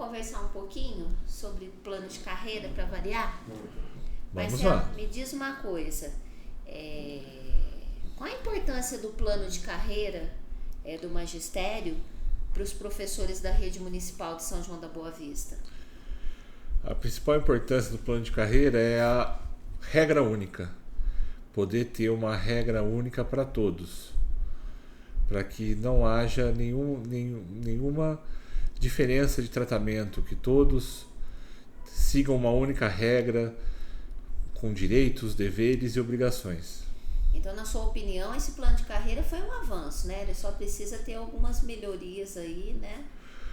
conversar um pouquinho sobre plano de carreira para variar? Vamos lá. Me diz uma coisa, qual a importância do plano de carreira do magistério para os professores da rede municipal de São João da Boa Vista? A principal importância do plano de carreira é a regra única. Poder ter uma regra única para todos. Para que não haja nenhuma diferença de tratamento, que todos sigam uma única regra com direitos, deveres e obrigações. Então, na sua opinião, esse plano de carreira foi um avanço, né? Ele só precisa ter algumas melhorias aí, né?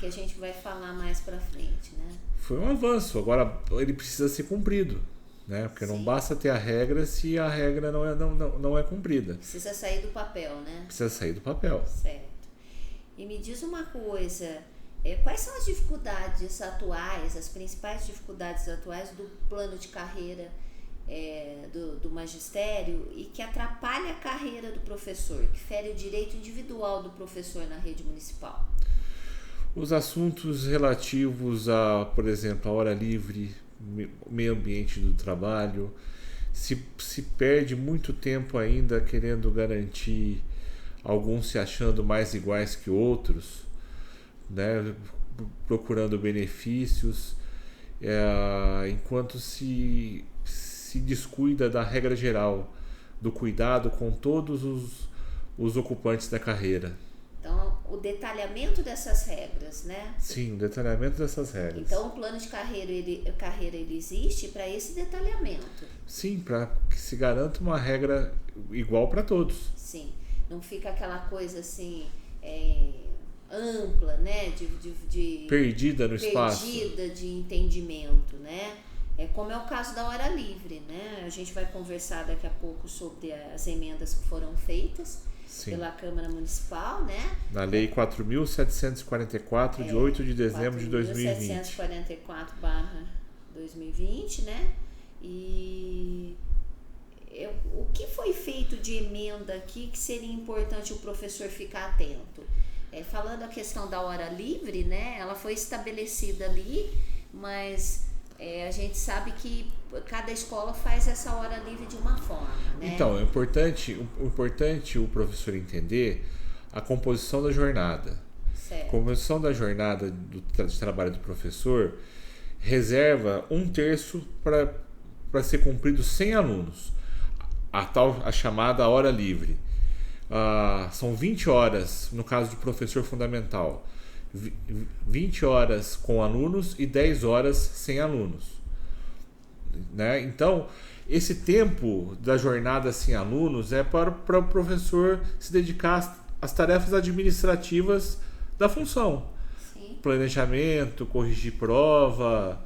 Que a gente vai falar mais pra frente, né? Foi um avanço, agora ele precisa ser cumprido, né? Porque não basta ter a regra se a regra não é cumprida. Precisa sair do papel, né? Precisa sair do papel. Certo. E me diz uma coisa, quais são as dificuldades atuais, as principais dificuldades atuais do plano de carreira do magistério e que atrapalha a carreira do professor, que fere o direito individual do professor na rede municipal? Os assuntos relativos a, por exemplo, a hora livre, meio ambiente do trabalho, se perde muito tempo ainda querendo garantir, alguns se achando mais iguais que outros, né, procurando benefícios, enquanto se descuida da regra geral, do cuidado com todos os ocupantes da carreira. Então, o detalhamento dessas regras, né? Sim, o detalhamento dessas regras. Então, o plano de carreira ele existe para esse detalhamento. Sim, para que se garanta uma regra igual para todos. Sim, não fica aquela coisa assim ampla, né? Perdida no espaço. Perdida de entendimento, né? Como é o caso da hora livre, né? A gente vai conversar daqui a pouco sobre as emendas que foram feitas pela Câmara Municipal, né? Na Lei 4.744, de 8 de dezembro de 2020. 4.744/2020, né? E o que foi feito de emenda aqui que seria importante o professor ficar atento? Falando a questão da hora livre, né? Ela foi estabelecida ali, mas a gente sabe que cada escola faz essa hora livre de uma forma, né? Então, é importante o professor entender a composição da jornada. Certo. A composição da jornada de trabalho do professor reserva 1/3 para ser cumprido sem alunos. A chamada hora livre. São 20 horas, no caso de professor fundamental. 20 horas com alunos e 10 horas sem alunos, né? Então, esse tempo da jornada sem alunos é para o professor se dedicar às tarefas administrativas da função. Sim. Planejamento, corrigir prova,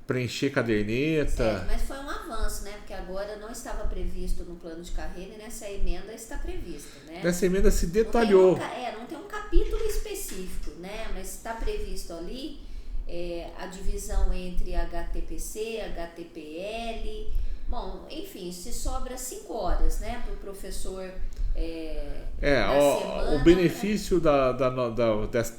preencher caderneta. Certo, mas foi um avanço, né? Porque agora não estava previsto no plano de carreira e nessa emenda está prevista, né? Nessa emenda se detalhou. Não tem um capítulo específico, né? Mas está previsto ali a divisão entre HTPC, HTPL. Bom, enfim, se sobra 5 horas, né? Para o professor semana, o benefício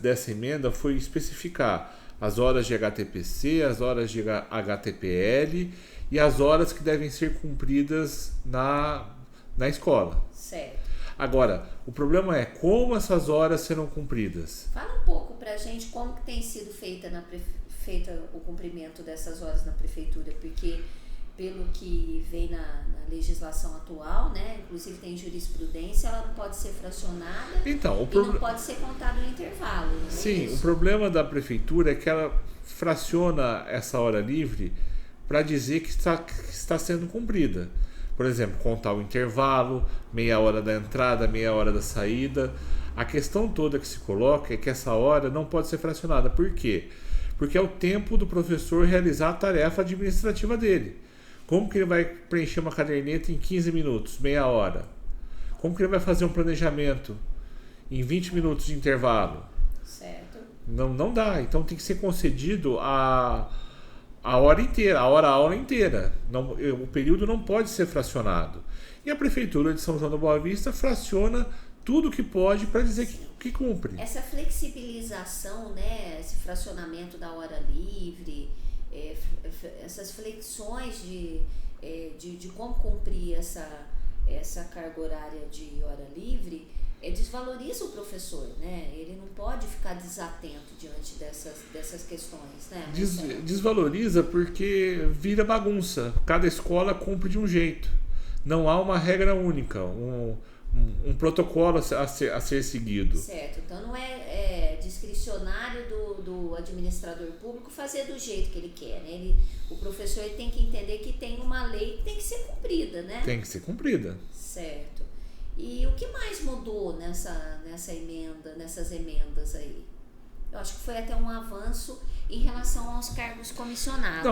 dessa emenda foi especificar as horas de HTPC, as horas de HTPL e as horas que devem ser cumpridas na escola. Certo. Agora, o problema é como essas horas serão cumpridas. Fala um pouco pra gente como que tem sido feita o cumprimento dessas horas na prefeitura, porque pelo que vem na legislação atual, né, inclusive tem jurisprudência, ela não pode ser fracionada e não pode ser contada no intervalo. Sim, o problema da prefeitura é que ela fraciona essa hora livre para dizer que está sendo cumprida. Por exemplo, contar o intervalo, meia hora da entrada, meia hora da saída. A questão toda que se coloca é que essa hora não pode ser fracionada. Por quê? Porque é o tempo do professor realizar a tarefa administrativa dele. Como que ele vai preencher uma caderneta em 15 minutos, meia hora? Como que ele vai fazer um planejamento em 20 minutos de intervalo? Certo. Não dá. Então tem que ser concedido a hora inteira, a aula inteira. O período não pode ser fracionado. E a Prefeitura de São João da Boa Vista fraciona tudo que pode para dizer que cumpre. Essa flexibilização, né, esse fracionamento da hora livre, essas flexões de como cumprir essa carga horária de hora livre, desvaloriza o professor, né? Ele não pode ficar desatento diante dessas questões, né? Desvaloriza porque vira bagunça. Cada escola cumpre de um jeito. Não há uma regra única, um protocolo a ser seguido. Certo, então não é discricionário do administrador público fazer do jeito que ele quer, né? O professor tem que entender que tem uma lei que tem que ser cumprida, né? Tem que ser cumprida. Certo. E o que mais mudou nessas emendas aí? Eu acho que foi até um avanço em relação aos cargos comissionados.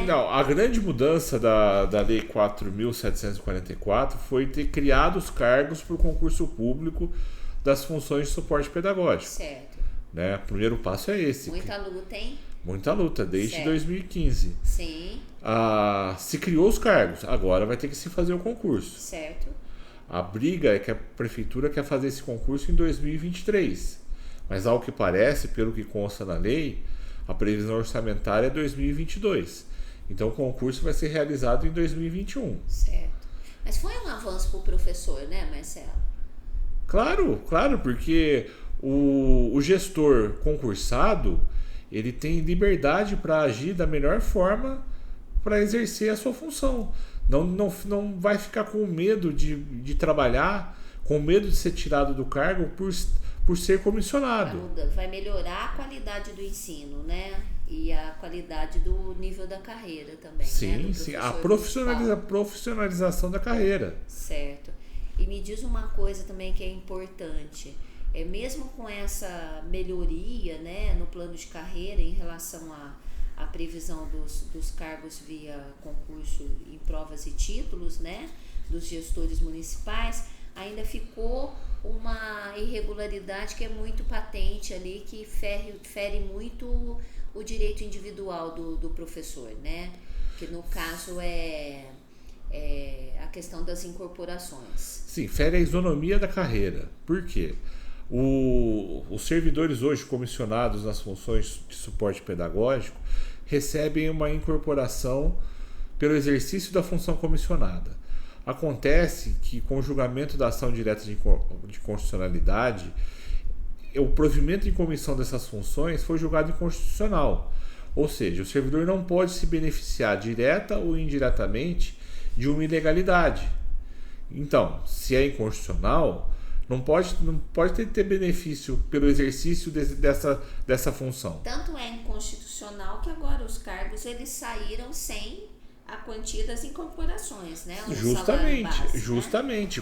Não, a grande mudança da Lei 4.744 foi ter criado os cargos para o concurso público das funções de suporte pedagógico. Certo. Né? O primeiro passo é esse. Muita luta, hein? Muita luta, desde certo. 2015. Sim. Se criou os cargos, agora vai ter que se fazer o concurso. Certo. A briga é que a prefeitura quer fazer esse concurso em 2023. Mas ao que parece, pelo que consta na lei, a previsão orçamentária é 2022. Então o concurso vai ser realizado em 2021. Certo. Mas foi um avanço para o professor, né, Marcelo? Claro, porque o gestor concursado, ele tem liberdade para agir da melhor forma para exercer a sua função. Não vai ficar com medo de trabalhar, com medo de ser tirado do cargo por ser comissionado. Vai melhorar a qualidade do ensino, né? E a qualidade do nível da carreira também. Sim, né? sim. A profissionalização da carreira. Certo. E me diz uma coisa também que é importante. Mesmo com essa melhoria, né, no plano de carreira em relação à previsão dos cargos via concurso em provas e títulos, né, dos gestores municipais, ainda ficou uma irregularidade que é muito patente ali, que fere muito o direito individual do professor, né? Que no caso é a questão das incorporações. Sim, fere a isonomia da carreira. Por quê? Os servidores hoje comissionados nas funções de suporte pedagógico recebem uma incorporação pelo exercício da função comissionada. Acontece que, com o julgamento da ação direta de constitucionalidade, o provimento em comissão dessas funções foi julgado inconstitucional. Ou seja, o servidor não pode se beneficiar direta ou indiretamente de uma ilegalidade. Então, se é inconstitucional, não pode ter benefício pelo exercício dessa função. Tanto é inconstitucional que agora os cargos eles saíram sem a quantia das incorporações, né? Justamente.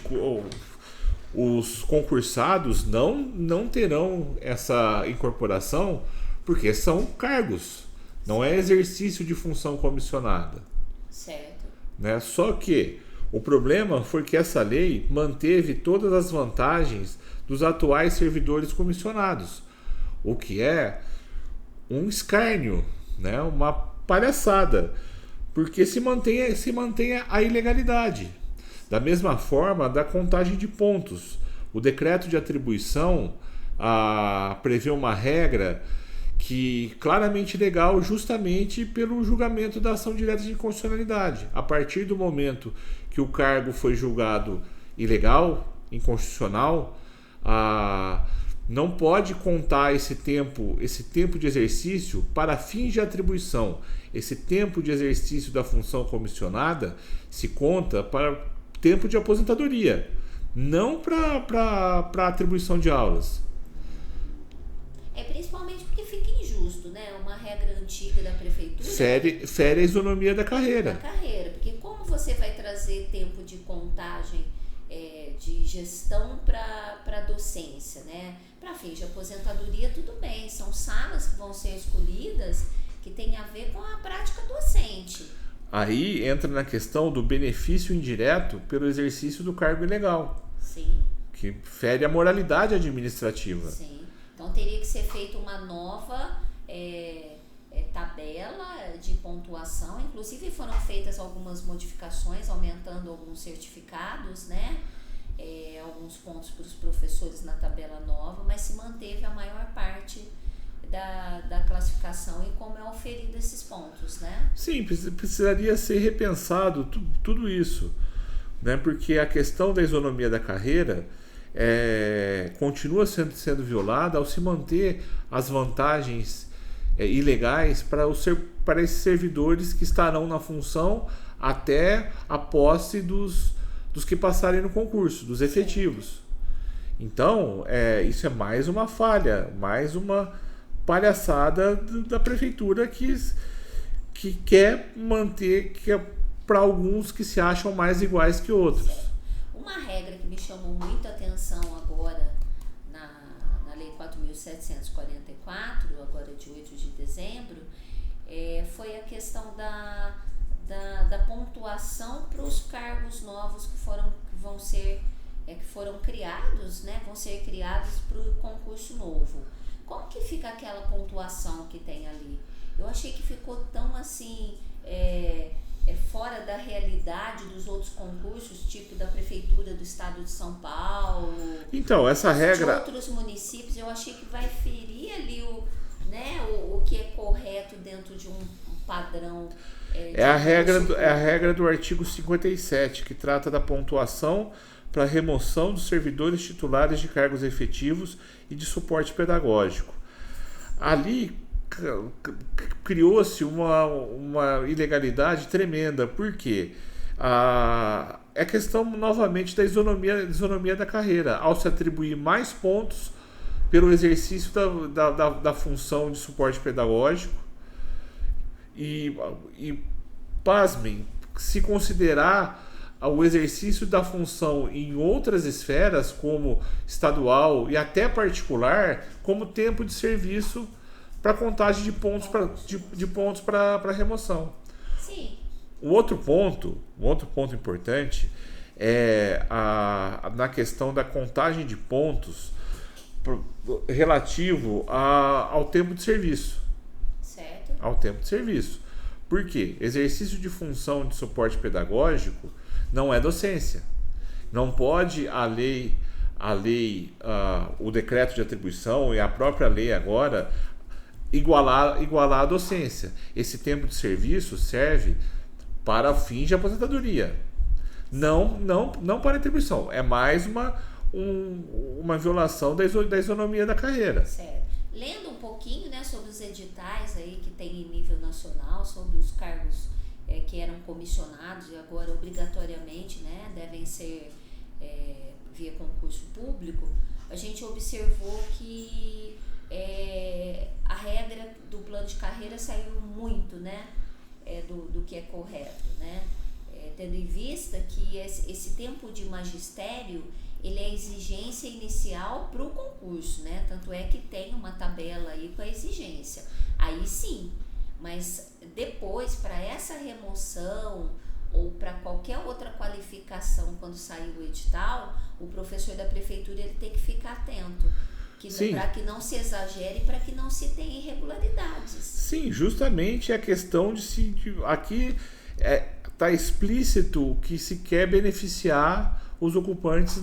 Os concursados não terão essa incorporação porque são cargos, não é exercício de função comissionada. Certo. Né? Só que o problema foi que essa lei manteve todas as vantagens dos atuais servidores comissionados, o que é um escárnio, né? Uma palhaçada. Porque se mantém a ilegalidade. Da mesma forma, da contagem de pontos. O decreto de atribuição prevê uma regra que claramente legal justamente pelo julgamento da ação direta de inconstitucionalidade. A partir do momento que o cargo foi julgado ilegal, inconstitucional, não pode contar esse tempo de exercício para fins de atribuição. Esse tempo de exercício da função comissionada se conta para tempo de aposentadoria, não para atribuição de aulas. Principalmente porque fica injusto, né? Uma regra antiga da prefeitura. Fere a isonomia da carreira. Porque como você vai trazer tempo de contagem de gestão para docência, né? Para fins de aposentadoria, tudo bem, são salas que vão ser escolhidas que tem a ver com a prática docente. Aí entra na questão do benefício indireto pelo exercício do cargo ilegal. Sim. Que fere a moralidade administrativa. Sim. Então teria que ser feita uma nova tabela de pontuação. Inclusive foram feitas algumas modificações, aumentando alguns certificados, né? alguns pontos para os professores na tabela nova, mas se manteve a maior parte da classificação e como é oferido esses pontos, né? Sim, precisaria ser repensado tudo isso, né? Porque a questão da isonomia da carreira continua sendo violada ao se manter as vantagens ilegais para esses servidores que estarão na função até a posse dos que passarem no concurso, dos efetivos. Então, isso é mais uma falha, mais uma palhaçada da prefeitura que quer manter, que é para alguns que se acham mais iguais que outros. Uma regra que me chamou muita atenção agora na Lei 4.744, agora de 8 de dezembro, foi a questão da pontuação para os cargos novos que foram criados, né? Vão ser criados para o concurso novo. Como que fica aquela pontuação que tem ali? Eu achei que ficou tão assim, fora da realidade dos outros concursos, tipo da Prefeitura do Estado de São Paulo. Então, essa regra... de outros municípios, eu achei que vai ferir ali o que é correto dentro de um padrão. É a regra do artigo 57, que trata da pontuação para remoção dos servidores titulares de cargos efetivos e de suporte pedagógico. Ali criou-se uma ilegalidade tremenda, porque é questão novamente da isonomia da carreira, ao se atribuir mais pontos pelo exercício da função de suporte pedagógico e pasmem, se considerar o exercício da função em outras esferas, como estadual e até particular, como tempo de serviço para contagem de pontos para remoção. Sim. Um outro ponto importante é na questão da contagem de pontos relativo ao tempo de serviço. Certo. Ao tempo de serviço. Por quê? Exercício de função de suporte pedagógico não é docência. Não pode a lei, o decreto de atribuição e a própria lei agora igualar a docência. Esse tempo de serviço serve para fins de aposentadoria. Não para atribuição. É mais uma violação da isonomia da carreira. Certo. Lendo um pouquinho, né, sobre os editais aí que tem em nível nacional, sobre os cargos que eram comissionados e agora obrigatoriamente, né, devem ser via concurso público, a gente observou que a regra do plano de carreira saiu muito, né, do que é correto, né, tendo em vista que esse tempo de magistério ele é exigência inicial para o concurso, né? Tanto é que tem uma tabela aí com a exigência. Aí sim, mas depois, para essa remoção ou para qualquer outra qualificação, quando sair o edital, o professor da prefeitura ele tem que ficar atento. Para que não se exagere, para que não se tenha irregularidades. Sim, justamente a questão aqui está explícito que se quer beneficiar os ocupantes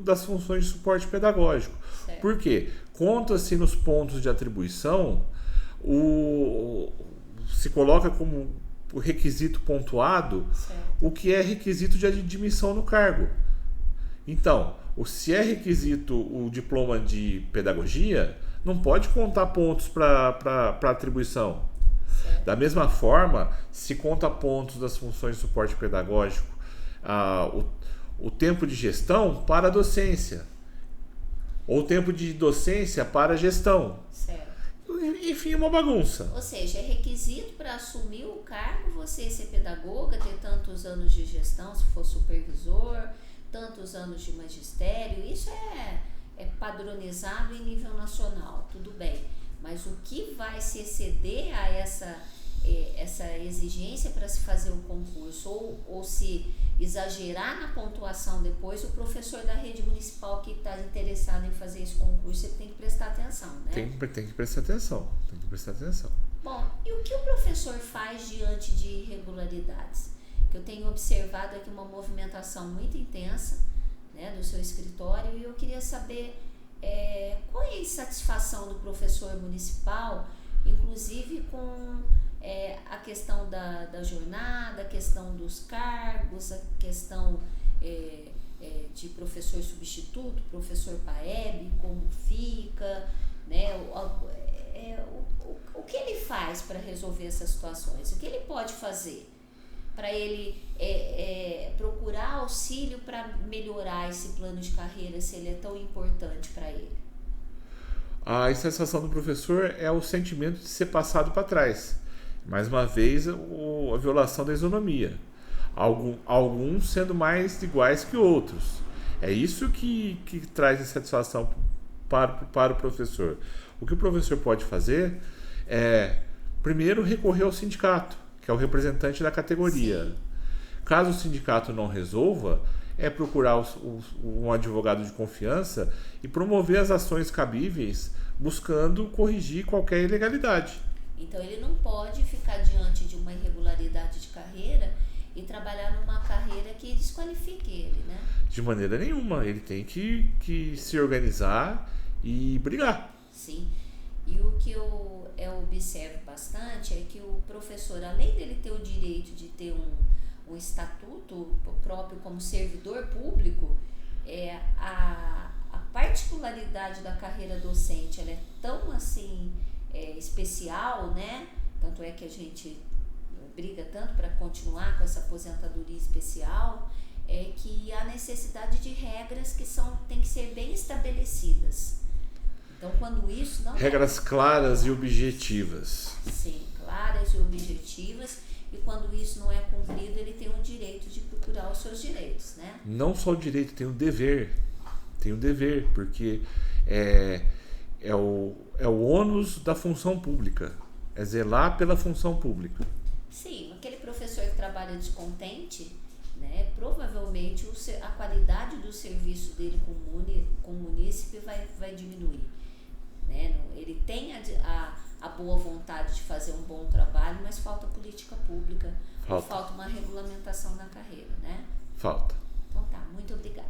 das funções de suporte pedagógico. Certo. Por quê? Conta-se nos pontos de atribuição, se coloca como requisito pontuado, certo, o que é requisito de admissão no cargo. Então, se é requisito o diploma de pedagogia, não pode contar pontos para atribuição. Certo. Da mesma forma, se conta pontos das funções de suporte pedagógico, o tempo de gestão para a docência, ou o tempo de docência para a gestão. Certo. Enfim, uma bagunça. Ou seja, é requisito para assumir o cargo você ser pedagoga, ter tantos anos de gestão, se for supervisor, tantos anos de magistério. Isso é padronizado em nível nacional, tudo bem. Mas o que vai se exceder a essa exigência para se fazer o concurso ou se exagerar na pontuação depois, o professor da rede municipal que está interessado em fazer esse concurso ele tem que prestar atenção, né? Tem que prestar atenção. Bom, e o que o professor faz diante de irregularidades? Que eu tenho observado aqui uma movimentação muito intensa, né, do seu escritório, e eu queria saber qual é a insatisfação do professor municipal, inclusive com a questão da jornada, a questão dos cargos, a questão de professor substituto, professor PAEB, como fica, né, o que ele faz para resolver essas situações, o que ele pode fazer para ele procurar auxílio para melhorar esse plano de carreira, se ele é tão importante para ele. A insatisfação do professor é o sentimento de ser passado para trás. Mais uma vez, a violação da isonomia. Alguns sendo mais iguais que outros. É isso que traz insatisfação para o professor. O que o professor pode fazer é, primeiro, recorrer ao sindicato, que é o representante da categoria. Sim. Caso o sindicato não resolva, procurar um advogado de confiança e promover as ações cabíveis, buscando corrigir qualquer ilegalidade. Então ele não pode ficar diante de uma irregularidade de carreira e trabalhar numa carreira que desqualifique ele, né? De maneira nenhuma. Ele tem que se organizar e brigar. Sim. E o que eu observo bastante é que o professor, além dele ter o direito de ter um estatuto próprio como servidor público, a particularidade da carreira docente ela é tão assim especial, né? Tanto é que a gente briga tanto para continuar com essa aposentadoria especial, que há necessidade de regras que têm que ser bem estabelecidas. Então, quando isso não regras claras e objetivas. Sim, claras e objetivas. E quando isso não é cumprido, ele tem o direito de procurar os seus direitos, né? Não só o direito, tem o dever. Tem o dever, porque é o ônus da função pública. É zelar pela função pública. Sim, aquele professor que trabalha descontente, né, provavelmente a qualidade do serviço dele com o munícipe vai diminuir. Né? Ele tem a boa vontade de fazer um bom trabalho, mas falta política pública, falta uma regulamentação na carreira, né? Falta. Então tá, muito obrigada.